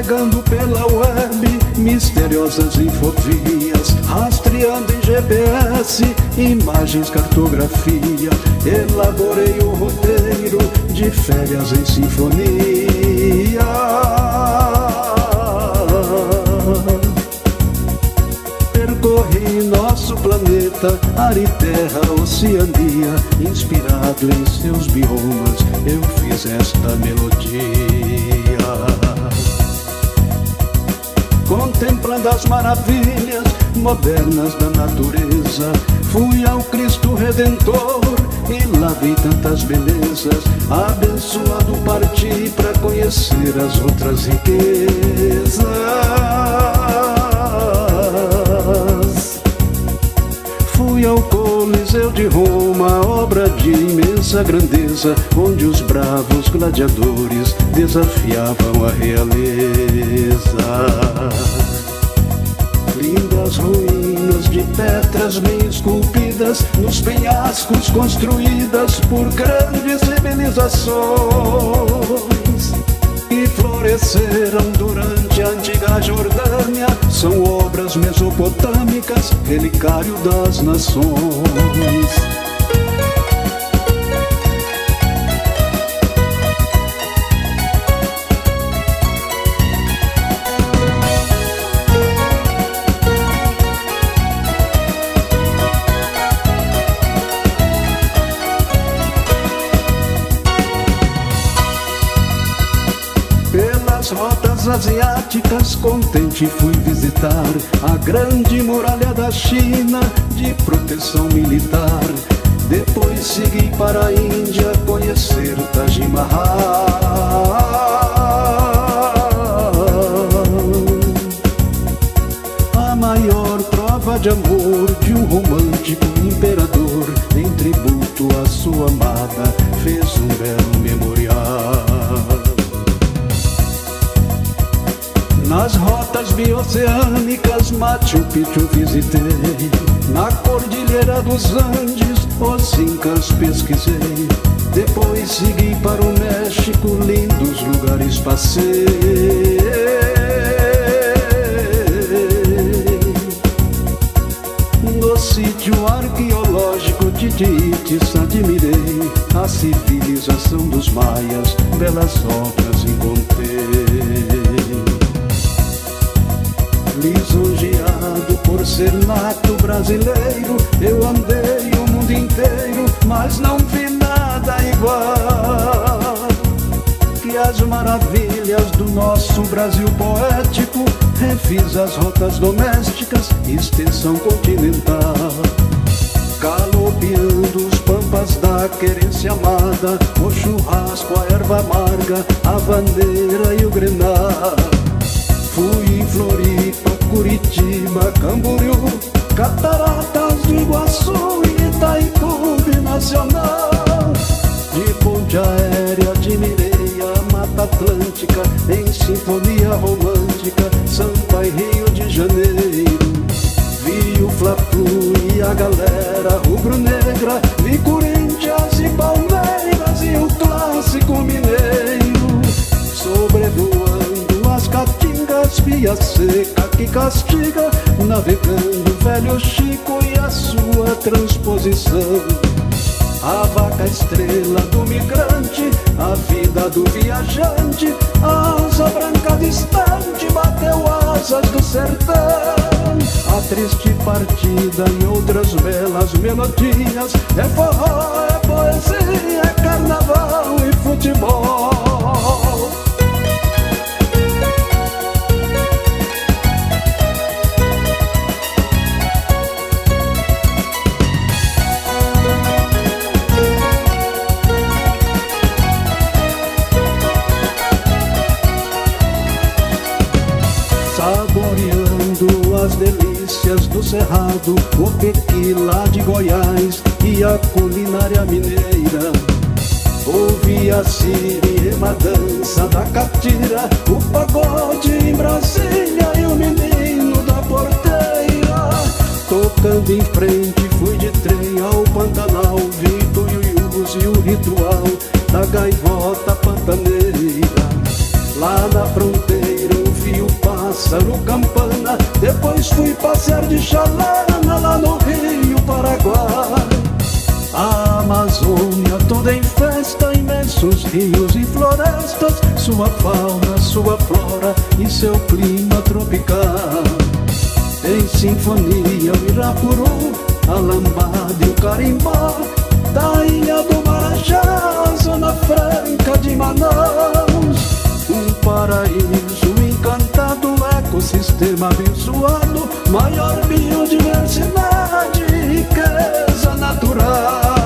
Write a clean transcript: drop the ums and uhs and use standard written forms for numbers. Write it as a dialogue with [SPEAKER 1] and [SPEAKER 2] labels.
[SPEAKER 1] navegando pela web, misteriosas infovias, rastreando em GPS, imagens, cartografia. Elaborei o roteiro de férias em sinfonia. Percorri nosso planeta, ar e terra, Oceania. Inspirado em seus biomas, eu fiz esta melodia. Contemplando as maravilhas modernas da natureza, fui ao Cristo Redentor e lá vi tantas belezas. Abençoado parti para conhecer as outras riquezas. Fui ao Coliseu de Roma, obra de imensa grandeza, onde os bravos gladiadores desafiavam a realeza. Lindas ruínas de pedras bem esculpidas, nos penhascos construídas por grandes civilizações, que floresceram durante a antiga Jordânia. São obras mesopotâmicas, relicário das nações. Pelas rotas asiáticas, contente fui visitar a grande muralha da China, de proteção militar. Depois segui para a Índia, conhecer Taj Mahal. A maior prova de amor de um romântico imperador, em tributo à sua amada, fez um belo memorial. Nas rotas bioceânicas, Machu Picchu visitei. Na cordilheira dos Andes, os Incas pesquisei. Depois segui para o México, lindos lugares passei. No sítio arqueológico de Tiitis admirei a civilização dos maias, belas obras encontrei. Lisonjeado por ser nato brasileiro, eu andei o mundo inteiro, mas não vi nada igual que as maravilhas do nosso Brasil poético. Refiz as rotas domésticas, extensão continental, galopeando os pampas da querência amada, o churrasco, a erva amarga, a bandeira e o grená. Fui em Floripa, Curitiba, Camboriú, Cataratas do Iguaçu e Itaipu Nacional. De ponte aérea admirei a Mata Atlântica, em sinfonia romântica, Sampa e Rio de Janeiro. Vi o Fla-Flu e a galera rubro-negra, vi Corinthians e Palmeiras e o clássico mineiro. Sobrevoando as caatingas, via seca que castiga, navegando velho Chico e a sua transposição. A vaca estrela do migrante, a vida do viajante, a asa branca distante bateu asas do sertão. A triste partida e outras belas melodias, é forró, é poesia, é carnaval e futebol. Saboreando as delícias do Cerrado, o pequi lá de Goiás e a culinária mineira. Ouvi a sirema, dança da catira, o pagode em Brasília e o menino da porteira. Tocando em frente, fui de trem ao Pantanal, vi Tuiuius e o ritual da gaivota pantaneira. Lá na fronteira eu campana. Depois fui passear de chalana lá no Rio Paraguai. A Amazônia toda em festa, imensos rios e florestas, sua fauna, sua flora e seu clima tropical. Em sinfonia o Irapuru, a lambada e o carimbó, da ilha do Marajá, Zona Franca de Manaus. Um paraíso encantado, ecossistema abençoado, maior biodiversidade e riqueza natural.